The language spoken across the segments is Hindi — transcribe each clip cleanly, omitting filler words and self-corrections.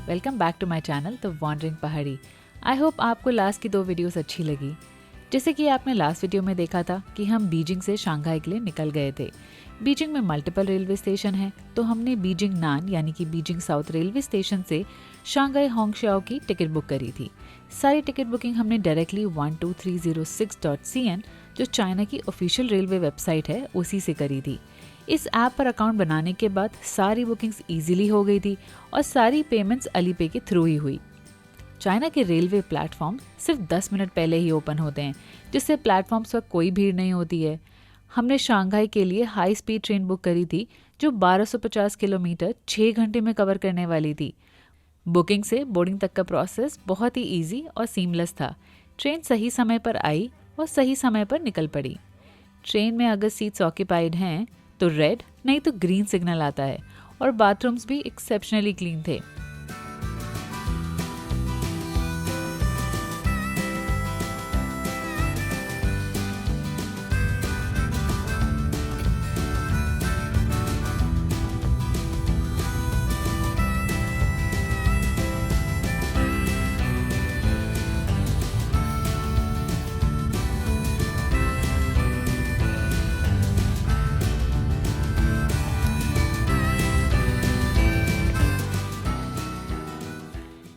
Welcome back to my channel the wandering Pahadi. I hope आपको लास्ट की 2 वीडियोस अच्छी लगी। जैसे कि आपने लास्ट वीडियो में देखा था कि हम बीजिंग से शंघाई के लिए निकल गए थे। बीजिंग में मल्टीपल रेलवे स्टेशन है, तो हमने बीजिंग नान यानी कि बीजिंग साउथ रेलवे स्टेशन से शंघाई होंगशाओ की टिकट बुक करी थी। सारी टिकट बुकिंग हमने डायरेक्टली 12306.cn जो चाइना की ऑफिशियल रेलवे वेबसाइट है उसी से करी थी। इस ऐप पर अकाउंट बनाने के बाद सारी बुकिंग्स इजीली हो गई थी और सारी पेमेंट्स अलीपे के थ्रू ही हुई। चाइना के रेलवे प्लेटफॉर्म सिर्फ 10 मिनट पहले ही ओपन होते हैं, जिससे प्लेटफॉर्म्स पर कोई भीड़ नहीं होती है। हमने शंघाई के लिए हाई स्पीड ट्रेन बुक करी थी जो 1250 किलोमीटर 6 घंटे में कवर करने वाली थी। बुकिंग से बोर्डिंग तक का प्रोसेस बहुत ही ईजी और सीमलेस था। ट्रेन सही समय पर आई और सही समय पर निकल पड़ी। ट्रेन में अगर सीट्स ऑक्यूपाइड हैं तो रेड नहीं तो ग्रीन सिग्नल आता है और बाथरूम्स भी एक्सेप्शनली क्लीन थे।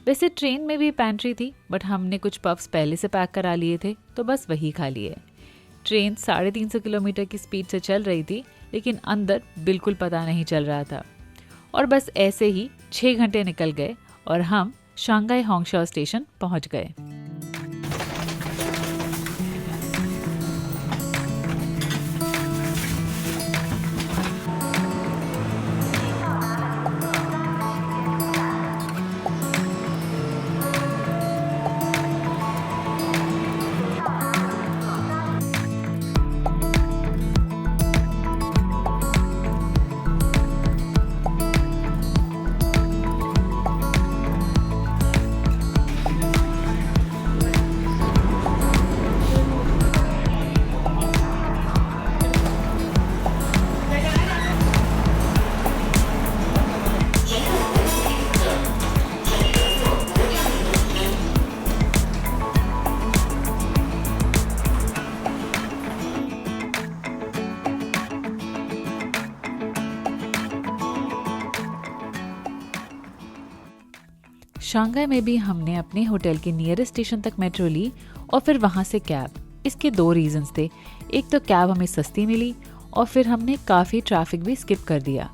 वैसे ट्रेन में भी पैंट्री थी, बट हमने कुछ पफ्स पहले से पैक करा लिए थे तो बस वही खा लिए। ट्रेन 350 किलोमीटर की स्पीड से चल रही थी, लेकिन अंदर बिल्कुल पता नहीं चल रहा था। और बस ऐसे ही 6 घंटे निकल गए और हम शंघाई होंगशाओ स्टेशन पहुंच गए। शंघाई में भी हमने अपने होटल के नियरेस्ट स्टेशन तक मेट्रो ली और फिर वहाँ से कैब। इसके 2 रीजंस थे। एक तो कैब हमें सस्ती मिली और फिर हमने काफ़ी ट्रैफिक भी स्किप कर दिया।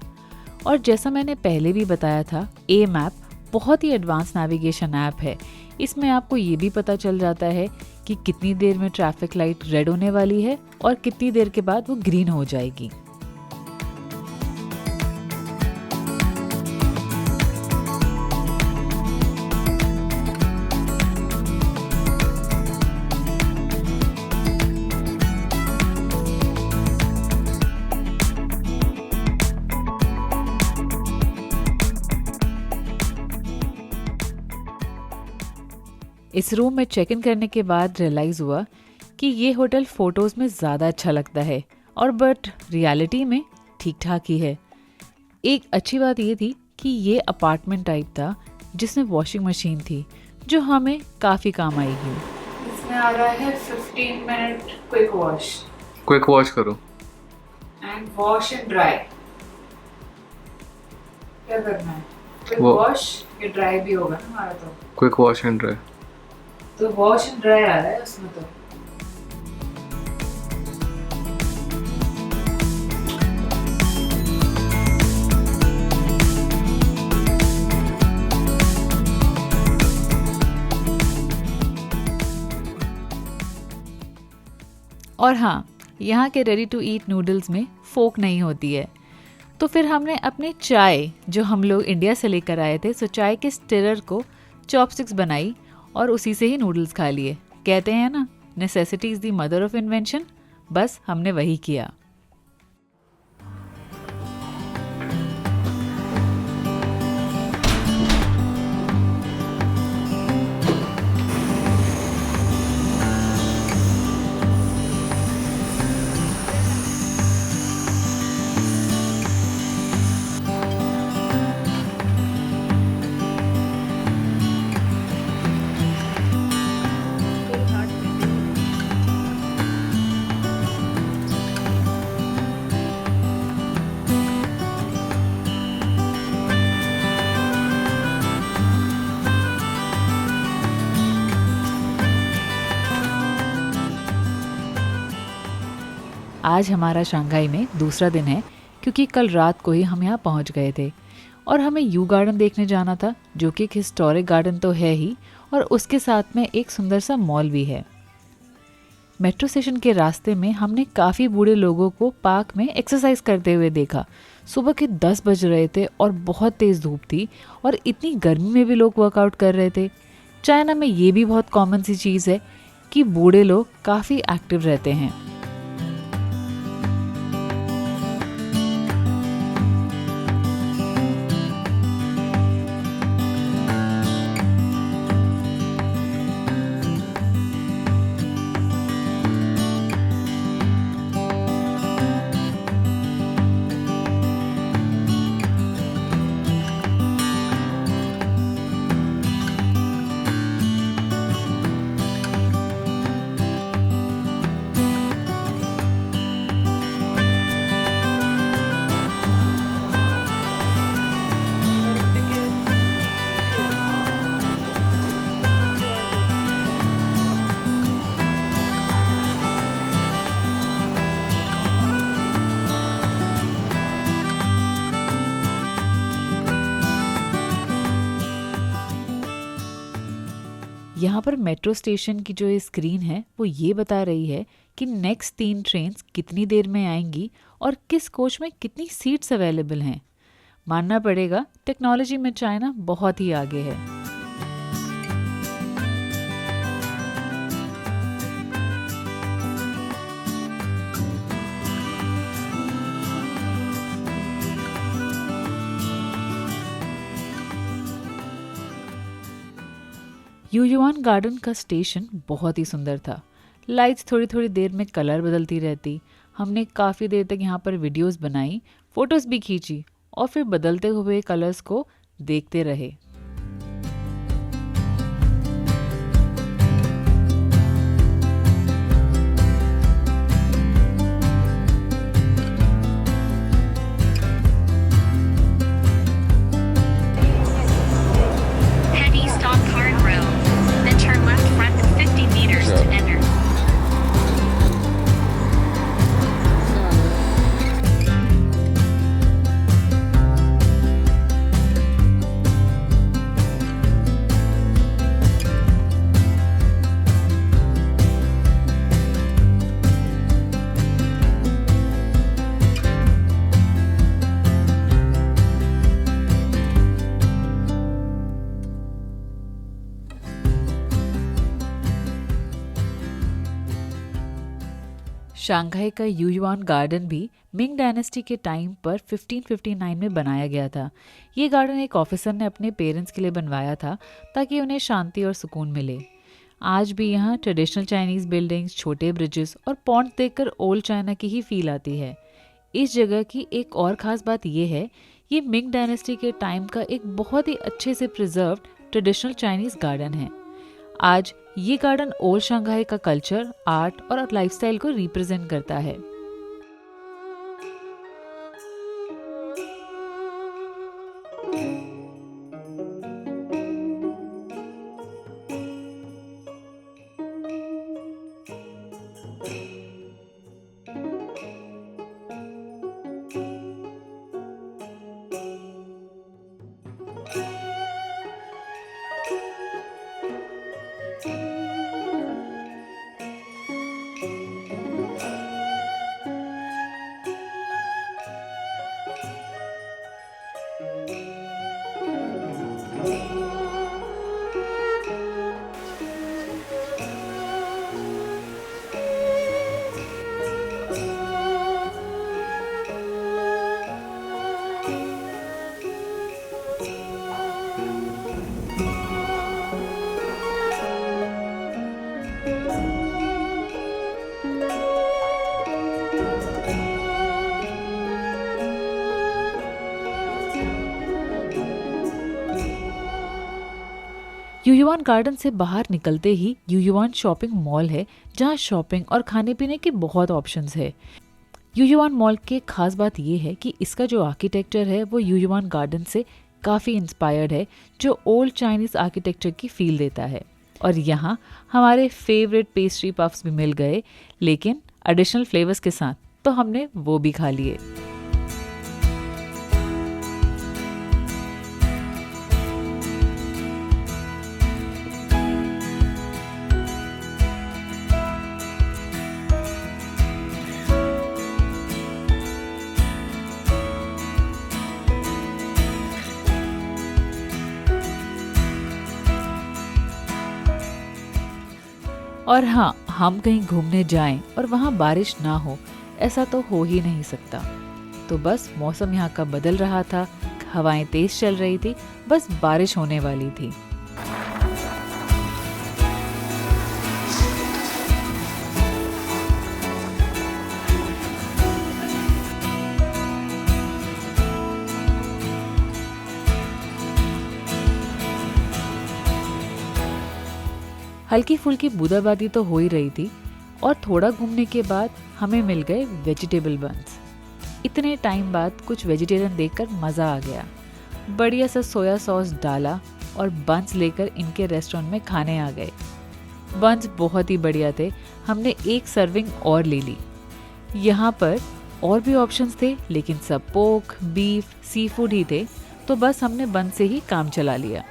और जैसा मैंने पहले भी बताया था, ए मैप बहुत ही एडवांस नेविगेशन ऐप है। इसमें आपको ये भी पता चल जाता है कि कितनी देर में ट्रैफिक लाइट रेड होने वाली है और कितनी देर के बाद वो ग्रीन हो जाएगी। इस रूम में चेक इन करने के बाद रियलाइज़ हुआ कि ये होटल फ़ोटोज़ में ज़्यादा अच्छा लगता है और बट रियलिटी में ठीक ठाक ही है। एक अच्छी बात ये थी कि ये अपार्टमेंट टाइप था जिसमें वॉशिंग मशीन थी जो हमें काफ़ी काम आएगी। इसमें आ रहा है 15 minute quick wash. Quick wash करो एंड वॉश एंड ड्राई। क्या करना है? क्विक वो- वॉश ये ड्राई भी होगा ना हमारा, क्विक वॉश एंड ड्राई। तो वॉश एंड ड्राई आ रहा है उसमें तो। और हाँ, यहाँ के रेडी टू ईट नूडल्स में फोक नहीं होती है। तो फिर हमने अपनी चाय जो हम लोग इंडिया से लेकर आए थे, सो चाय के स्टिरर को चॉपस्टिक्स बनाई और उसी से ही नूडल्स खा लिए। कहते हैं ना, necessity is the mother of invention. बस हमने वही किया। आज हमारा शंघाई में दूसरा दिन है क्योंकि कल रात को ही हम यहाँ पहुँच गए थे और हमें यू गार्डन देखने जाना था, जो कि एक हिस्टोरिक गार्डन तो है ही और उसके साथ में एक सुंदर सा मॉल भी है। मेट्रो स्टेशन के रास्ते में हमने काफ़ी बूढ़े लोगों को पार्क में एक्सरसाइज करते हुए देखा। सुबह के 10 बज रहे थे और बहुत तेज़ धूप थी और इतनी गर्मी में भी लोग वर्कआउट कर रहे थे। चाइना में ये भी बहुत कॉमन सी चीज़ है कि बूढ़े लोग काफ़ी एक्टिव रहते हैं। यहाँ पर मेट्रो स्टेशन की जो स्क्रीन है वो ये बता रही है कि नेक्स्ट 3 ट्रेन्स कितनी देर में आएंगी और किस कोच में कितनी सीट्स अवेलेबल हैं। मानना पड़ेगा, टेक्नोलॉजी में चाइना बहुत ही आगे है। यूयुआन गार्डन का स्टेशन बहुत ही सुंदर था। लाइट्स थोड़ी थोड़ी देर में कलर बदलती रहती। हमने काफ़ी देर तक यहाँ पर वीडियोस बनाई, फोटोज़ भी खींची और फिर बदलते हुए कलर्स को देखते रहे। Head east on Card Road, then turn left front 50 meters to enter. Shanghai का यूयुआन गार्डन भी मिंग डायनेस्टी के टाइम पर 1559 में बनाया गया था। ये गार्डन एक ऑफिसर ने अपने पेरेंट्स के लिए बनवाया था ताकि उन्हें शांति और सुकून मिले। आज भी यहाँ ट्रेडिशनल चाइनीज़ बिल्डिंग्स, छोटे ब्रिजेस और पॉन्ड देखकर ओल्ड चाइना की ही फील आती है। इस जगह की एक और ख़ास बात ये है, ये मिंग डायनेस्टी के टाइम का एक बहुत ही अच्छे से प्रिजर्व्ड ट्रेडिशनल चाइनीज़ गार्डन है। आज ये गार्डन ओल्ड शंघाई का कल्चर, आर्ट और लाइफस्टाइल को रिप्रेजेंट करता है। यूयुआन गार्डन से बाहर निकलते ही यूयुआन शॉपिंग मॉल है, जहाँ शॉपिंग और खाने पीने के बहुत ऑप्शंस है। यूयुआन मॉल की खास बात ये है कि इसका जो आर्किटेक्चर है वो यूयुआन गार्डन से काफ़ी इंस्पायर्ड है, जो ओल्ड चाइनीज़ आर्किटेक्चर की फील देता है। और यहाँ हमारे फेवरेट पेस्ट्री पफ्स भी मिल गए, लेकिन एडिशनल फ्लेवर्स के साथ। तो हमने वो भी खा लिए। और हाँ, हम कहीं घूमने जाएं और वहाँ बारिश ना हो, ऐसा तो हो ही नहीं सकता। तो बस मौसम यहाँ का बदल रहा था, हवाएं तेज चल रही थी, बस बारिश होने वाली थी। हल्की फुल्की बूंदाबांदी तो हो ही रही थी और थोड़ा घूमने के बाद हमें मिल गए वेजिटेबल बंस। इतने टाइम बाद कुछ वेजिटेरियन देखकर मज़ा आ गया। बढ़िया सा सोया सॉस डाला और बंस लेकर इनके रेस्टोरेंट में खाने आ गए। बंस बहुत ही बढ़िया थे, हमने एक सर्विंग और ले ली। यहाँ पर और भी ऑप्शंस थे लेकिन सब पोर्क, बीफ, सी फूड ही थे, तो बस हमने बंस से ही काम चला लिया।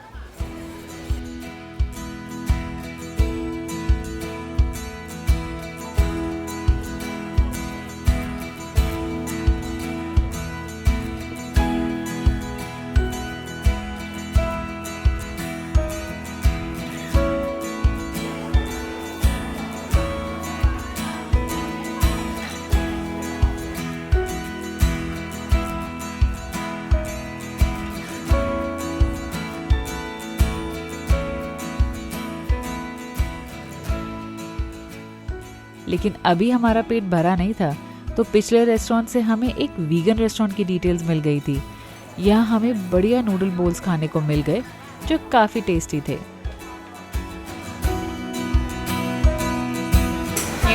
लेकिन अभी हमारा पेट भरा नहीं था, तो पिछले रेस्टोरेंट से हमें एक वीगन रेस्टोरेंट की डिटेल्स मिल गई थी। यहाँ हमें बढ़िया नूडल बोल्स खाने को मिल गए जो काफ़ी टेस्टी थे। ये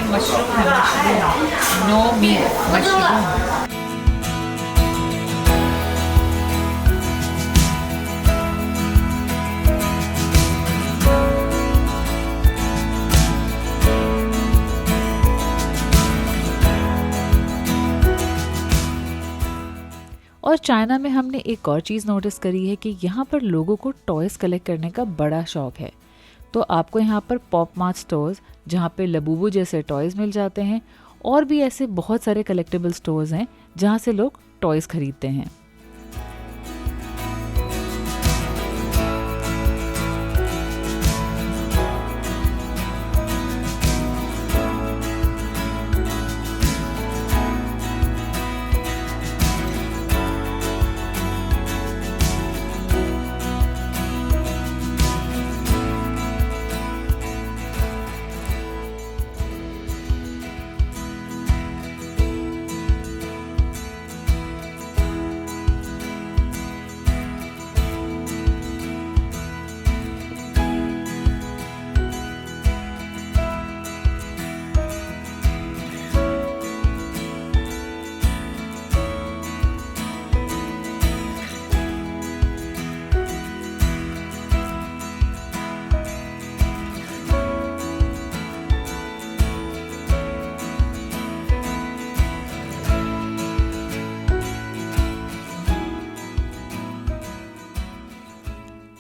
मशरूम है, मशरूम, नो मीट, मशरूम। और चाइना में हमने एक और चीज़ नोटिस करी है कि यहाँ पर लोगों को टॉयज़ कलेक्ट करने का बड़ा शौक है। तो आपको यहाँ पर पॉप मार्ट स्टोर्स, जहाँ पे लबूबू जैसे टॉयज़ मिल जाते हैं, और भी ऐसे बहुत सारे कलेक्टेबल स्टोर्स हैं जहाँ से लोग टॉयज़ खरीदते हैं।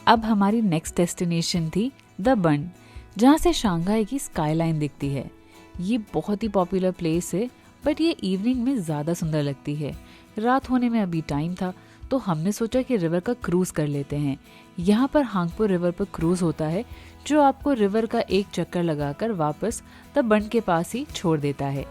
अब हमारी नेक्स्ट डेस्टिनेशन थी द बन, जहाँ से शंघाई की स्काईलाइन दिखती है। ये बहुत ही पॉपुलर प्लेस है, बट ये इवनिंग में ज़्यादा सुंदर लगती है। रात होने में अभी टाइम था, तो हमने सोचा कि रिवर का क्रूज़ कर लेते हैं। यहाँ पर हांगपो रिवर पर क्रूज़ होता है, जो आपको रिवर का एक चक्कर लगाकर वापस द बन के पास ही छोड़ देता है।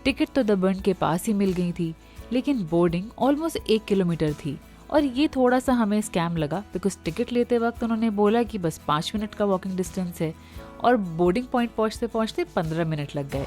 टिकट तो द बन के पास ही मिल गई थी, लेकिन बोर्डिंग ऑलमोस्ट 1 किलोमीटर थी। और ये थोड़ा सा हमें स्कैम लगा, बिकॉज टिकट लेते वक्त उन्होंने बोला कि बस 5 मिनट का वॉकिंग डिस्टेंस है, और बोर्डिंग पॉइंट पहुँचते पहुँचते 15 मिनट लग गए।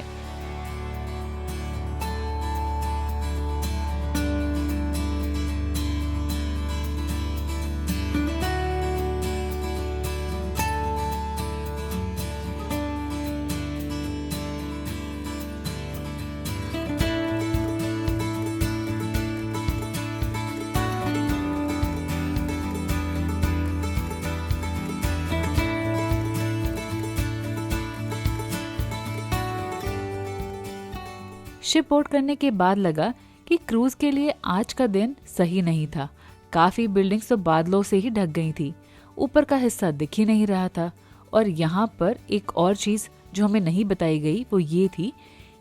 शिप बोर्ड करने के बाद लगा कि क्रूज के लिए आज का दिन सही नहीं था। काफी बिल्डिंग्स तो बादलों से ही ढक गई थी, ऊपर का हिस्सा दिख ही नहीं रहा था। और यहाँ पर एक और चीज जो हमें नहीं बताई गई वो ये थी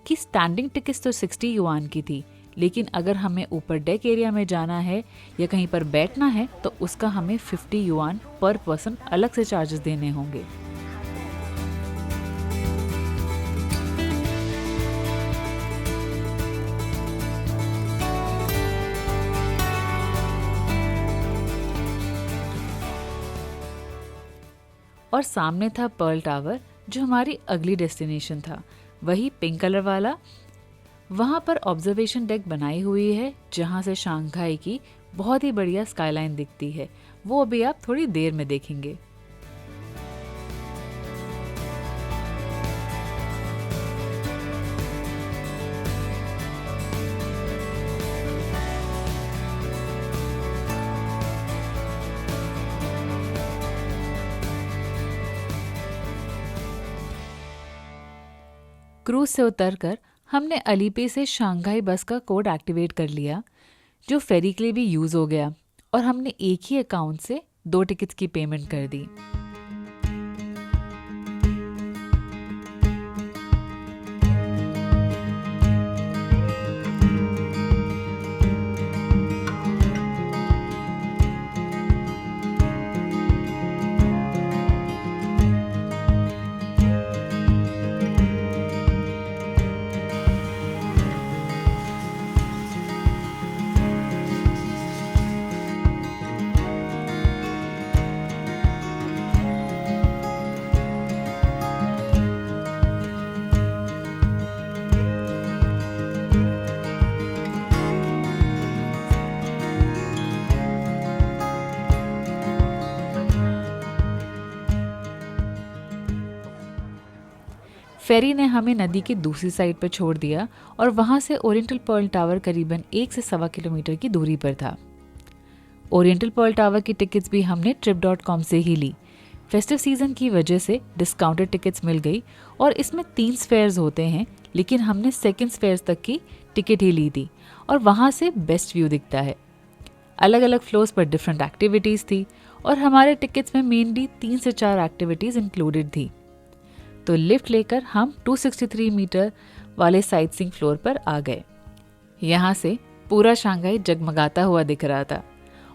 कि स्टैंडिंग टिकट्स तो 60 युआन की थी, लेकिन अगर हमें ऊपर डेक एरिया में जाना है या कहीं पर बैठना है तो उसका हमें 50 युआन पर पर्सन अलग से चार्जेस देने होंगे। और सामने था पर्ल टावर जो हमारी अगली डेस्टिनेशन था, वही पिंक कलर वाला। वहाँ पर ऑब्जर्वेशन डेक बनाई हुई है जहाँ से शंघाई की बहुत ही बढ़िया स्काईलाइन दिखती है। वो अभी आप थोड़ी देर में देखेंगे। क्रूज से उतरकर हमने अलीपे से शंघाई बस का कोड एक्टिवेट कर लिया जो फेरी के लिए भी यूज हो गया, और हमने एक ही अकाउंट से 2 टिकट्स की पेमेंट कर दी। फेरी ने हमें नदी की दूसरी साइड पर छोड़ दिया और वहां से ओरिएंटल पर्ल टावर करीबन 1 से 1.25 किलोमीटर की दूरी पर था। ओरिएंटल पर्ल टावर की टिकट्स भी हमने trip.com से ही ली। फेस्टिव सीजन की वजह से डिस्काउंटेड टिकट्स मिल गई और इसमें 3 स्फेयर्स होते हैं, लेकिन हमने सेकंड स्फेयर्स तक की टिकट ही ली थी और वहां से बेस्ट व्यू दिखता है। अलग अलग फ्लोर्स पर डिफरेंट एक्टिविटीज़ थी और हमारे टिकट्स में मेनली 3 से 4 एक्टिविटीज़ इंक्लूडेड थी। तो लिफ्ट लेकर हम 263 मीटर वाले साइटसीइंग फ्लोर पर आ गए। यहाँ से पूरा शंघाई जगमगाता हुआ दिख रहा था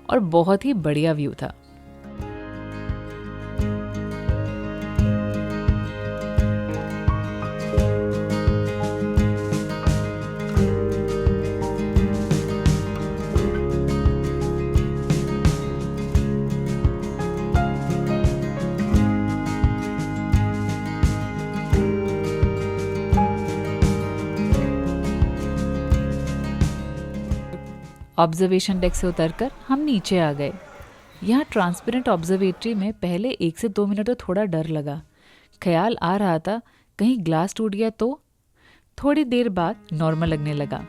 और बहुत ही बढ़िया व्यू था। ऑब्जर्वेशन डेक से उतरकर हम नीचे आ गए। यहाँ ट्रांसपेरेंट ऑब्जर्वेटरी में पहले 1 से 2 मिनट तो थोड़ा डर लगा। ख्याल आ रहा था कहीं ग्लास टूट गया तो। थोड़ी देर बाद नॉर्मल लगने लगा।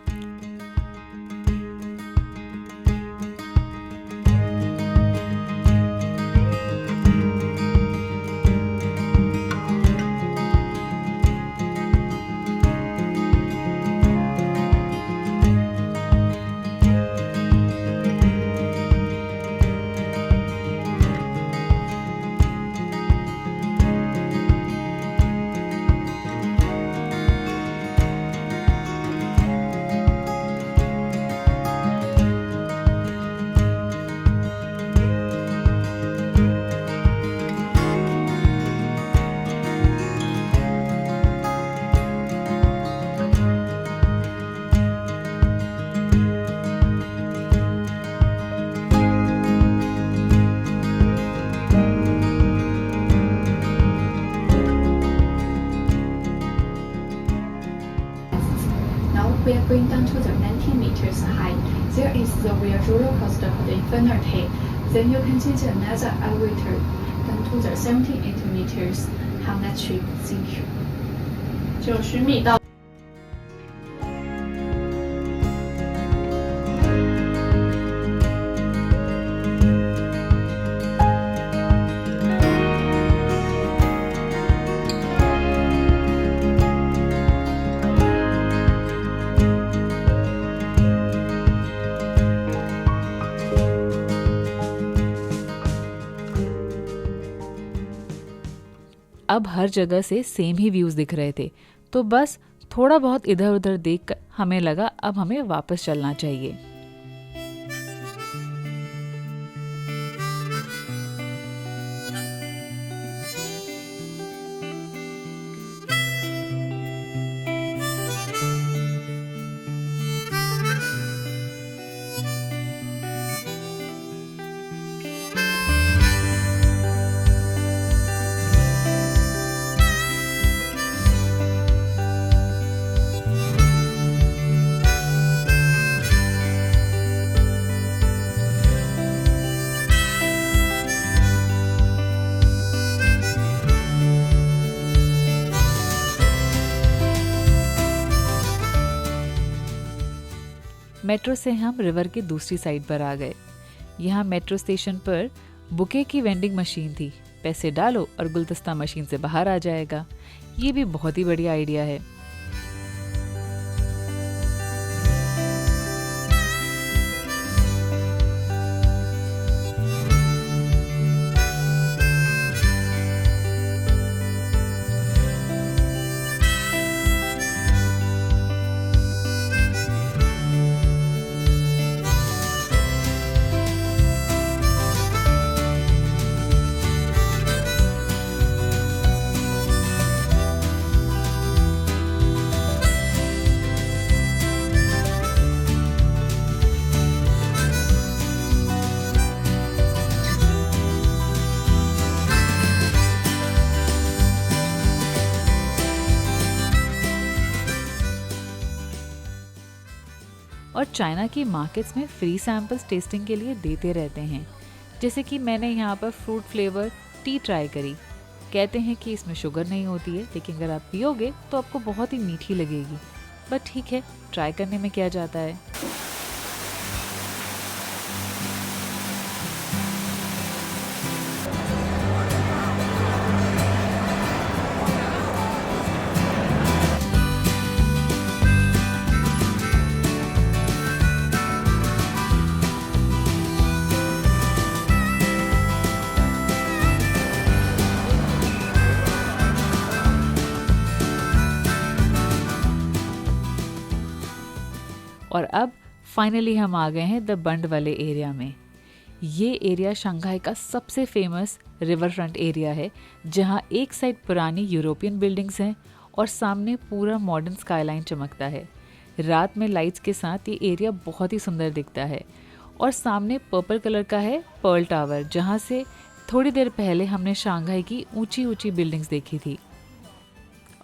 We are going down to the 19 meters high. There is the real roller coaster called Infinity. Then you can take another elevator down to the 78 meters. Have that trip. Thank you. 90米到。अब हर जगह से सेम ही व्यूज़ दिख रहे थे, तो बस थोड़ा बहुत इधर उधर देखकर हमें लगा अब हमें वापस चलना चाहिए। मेट्रो से हम रिवर की दूसरी साइड पर आ गए। यहाँ मेट्रो स्टेशन पर बुके की वेंडिंग मशीन थी। पैसे डालो और गुलदस्ता मशीन से बाहर आ जाएगा। ये भी बहुत ही बढ़िया आइडिया है। और चाइना की मार्केट्स में फ्री सैम्पल्स टेस्टिंग के लिए देते रहते हैं। जैसे कि मैंने यहाँ पर फ्रूट फ्लेवर टी ट्राई करी। कहते हैं कि इसमें शुगर नहीं होती है, लेकिन अगर आप पियोगे तो आपको बहुत ही मीठी लगेगी। बट ठीक है, ट्राई करने में क्या जाता है। और अब फाइनली हम आ गए हैं द बंड वाले एरिया में। ये एरिया शंघाई का सबसे फेमस रिवर फ्रंट एरिया है, जहाँ एक साइड पुरानी यूरोपियन बिल्डिंग्स हैं और सामने पूरा मॉडर्न स्काईलाइन चमकता है। रात में लाइट्स के साथ ये एरिया बहुत ही सुंदर दिखता है। और सामने पर्पल कलर का है पर्ल टावर, जहाँ से थोड़ी देर पहले हमने शंघाई की ऊंची ऊंची बिल्डिंग्स देखी थी।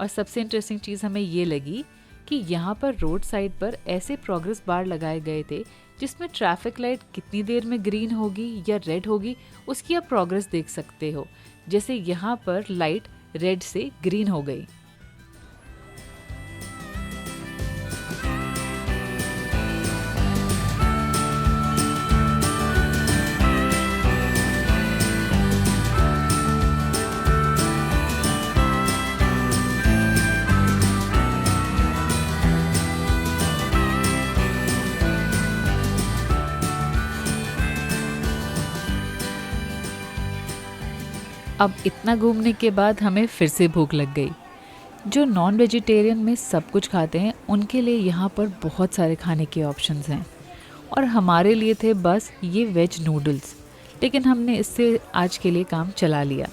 और सबसे इंटरेस्टिंग चीज़ हमें ये लगी कि यहाँ पर रोड साइड पर ऐसे प्रोग्रेस बार लगाए गए थे जिसमें ट्रैफिक लाइट कितनी देर में ग्रीन होगी या रेड होगी उसकी आप प्रोग्रेस देख सकते हो। जैसे यहाँ पर लाइट रेड से ग्रीन हो गई। अब इतना घूमने के बाद हमें फिर से भूख लग गई। जो नॉन वेजिटेरियन में सब कुछ खाते हैं उनके लिए यहाँ पर बहुत सारे खाने के ऑप्शंस हैं, और हमारे लिए थे बस ये वेज नूडल्स, लेकिन हमने इससे आज के लिए काम चला लिया।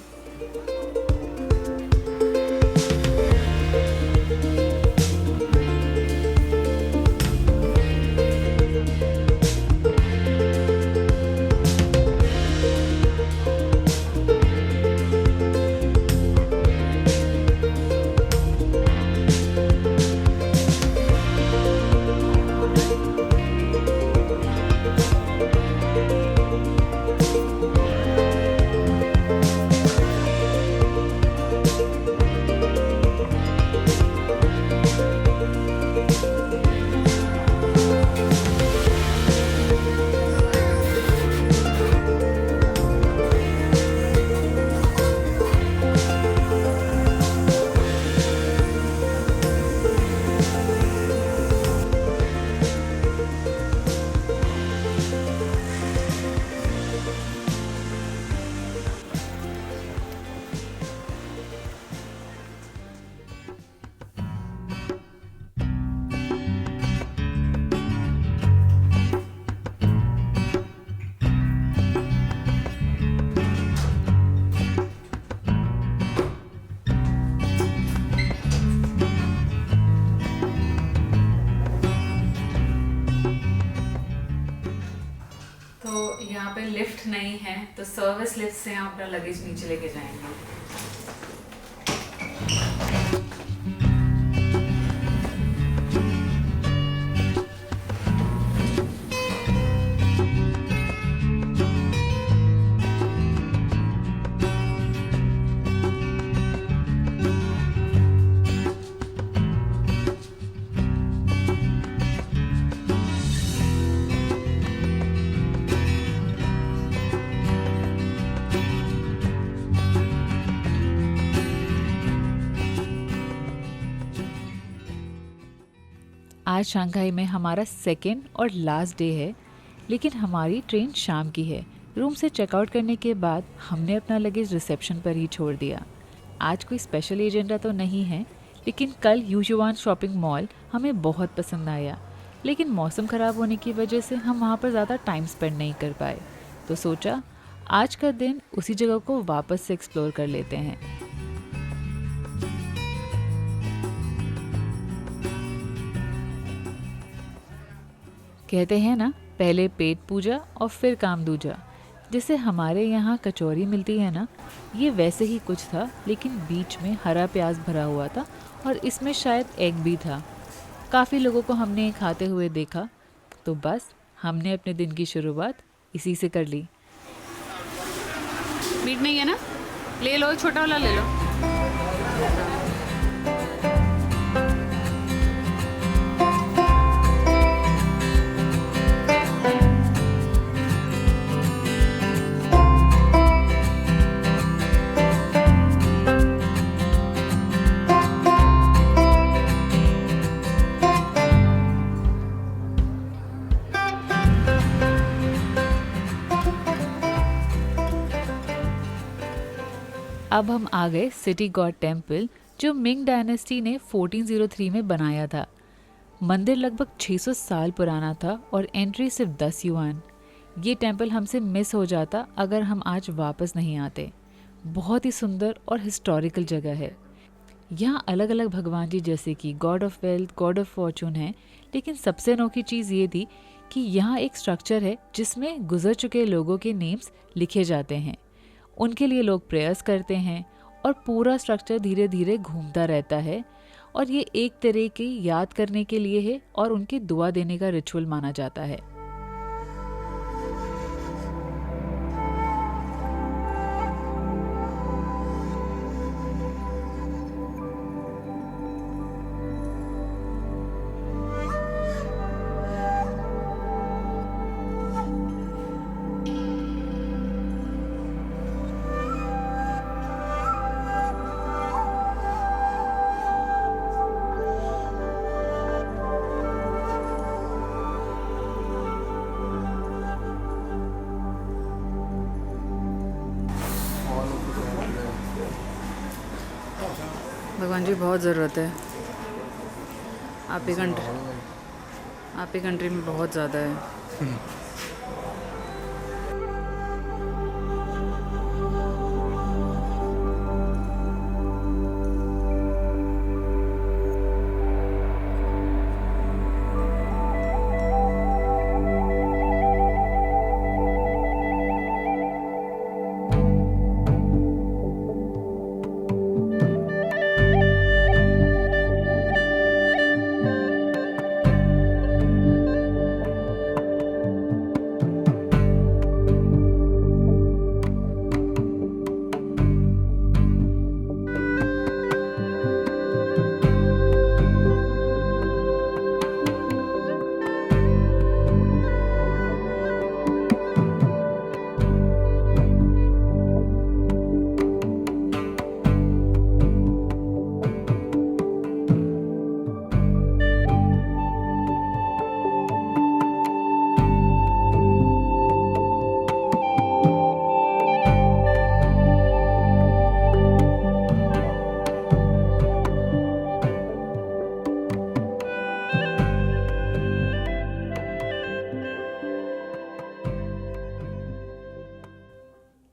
लिफ्ट नहीं है तो सर्विस लिफ्ट से हम अपना लगेज नीचे लेके जाएंगे। आज शंघाई में हमारा सेकेंड और लास्ट डे है, लेकिन हमारी ट्रेन शाम की है। रूम से चेकआउट करने के बाद हमने अपना लगेज रिसेप्शन पर ही छोड़ दिया। आज कोई स्पेशल एजेंडा तो नहीं है, लेकिन कल यूजुआन शॉपिंग मॉल हमें बहुत पसंद आया, लेकिन मौसम ख़राब होने की वजह से हम वहाँ पर ज़्यादा टाइम स्पेंड नहीं कर पाए। तो सोचा आज का दिन उसी जगह को वापस से एक्सप्लोर कर लेते हैं। कहते हैं ना, पहले पेट पूजा और फिर काम दूजा। जैसे हमारे यहाँ कचौरी मिलती है ना, ये वैसे ही कुछ था, लेकिन बीच में हरा प्याज भरा हुआ था और इसमें शायद एग भी था। काफ़ी लोगों को हमने खाते हुए देखा, तो बस हमने अपने दिन की शुरुआत इसी से कर ली। मीट नहीं है ना, ले लो, छोटा वाला ले लो। अब हम आ गए सिटी गॉड टेम्पल, जो मिंग डायनेस्टी ने 1403 में बनाया था। मंदिर लगभग 600 साल पुराना था और एंट्री सिर्फ 10 युआन। ये टेम्पल हमसे मिस हो जाता अगर हम आज वापस नहीं आते। बहुत ही सुंदर और हिस्टोरिकल जगह है। यहाँ अलग अलग भगवान जी जैसे कि God of wealth, God of Fortune है, लेकिन सबसे अनोखी चीज़ ये थी कि यहाँ एक स्ट्रक्चर है जिसमें गुजर चुके लोगों के नेम्स लिखे जाते हैं। उनके लिए लोग प्रेयर्स करते हैं और पूरा स्ट्रक्चर धीरे धीरे घूमता रहता है, और ये एक तरह की याद करने के लिए है और उनकी दुआ देने का रिचुअल माना जाता है। भगवान जी बहुत ज़रूरत है। आप ही कंट्री में बहुत ज़्यादा है।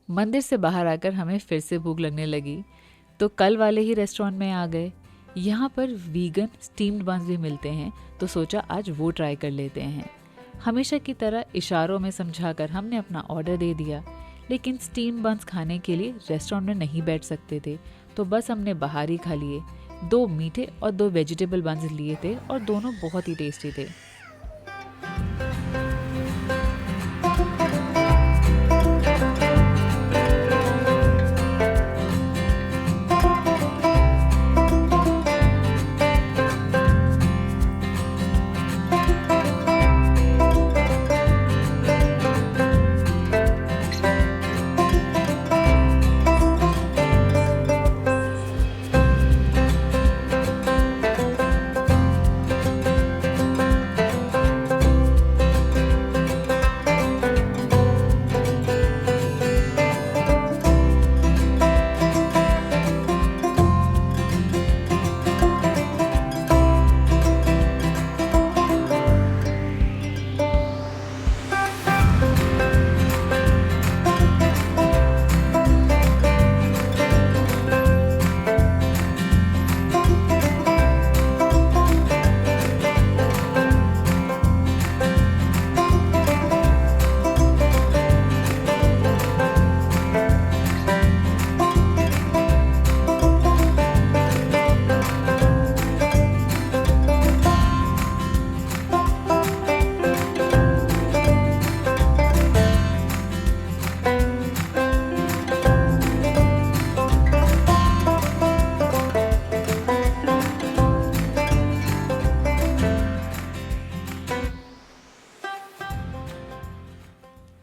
मंदिर से बाहर आकर हमें फिर से भूख लगने लगी, तो कल वाले ही रेस्टोरेंट में आ गए। यहाँ पर वीगन स्टीम्ड बन्स भी मिलते हैं, तो सोचा आज वो ट्राई कर लेते हैं। हमेशा की तरह इशारों में समझाकर हमने अपना ऑर्डर दे दिया, लेकिन स्टीम बंस खाने के लिए रेस्टोरेंट में नहीं बैठ सकते थे, तो बस हमने बाहर ही खा लिए। 2 मीठे और 2 वेजिटेबल बंस लिए थे और दोनों बहुत ही टेस्टी थे।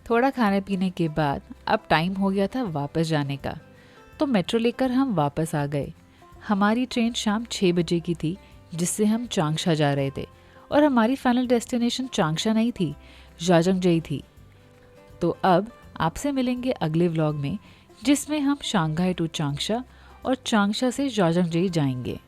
थोड़ा खाने पीने के बाद अब टाइम हो गया था वापस जाने का, तो मेट्रो लेकर हम वापस आ गए। हमारी ट्रेन शाम 6 बजे की थी, जिससे हम चांगशा जा रहे थे, और हमारी फाइनल डेस्टिनेशन चांगशा नहीं थी, जाजंगजेई थी। तो अब आपसे मिलेंगे अगले व्लॉग में, जिसमें हम शंघाई टू चांगशा और चांगशा से जाजंगजेई जाएंगे।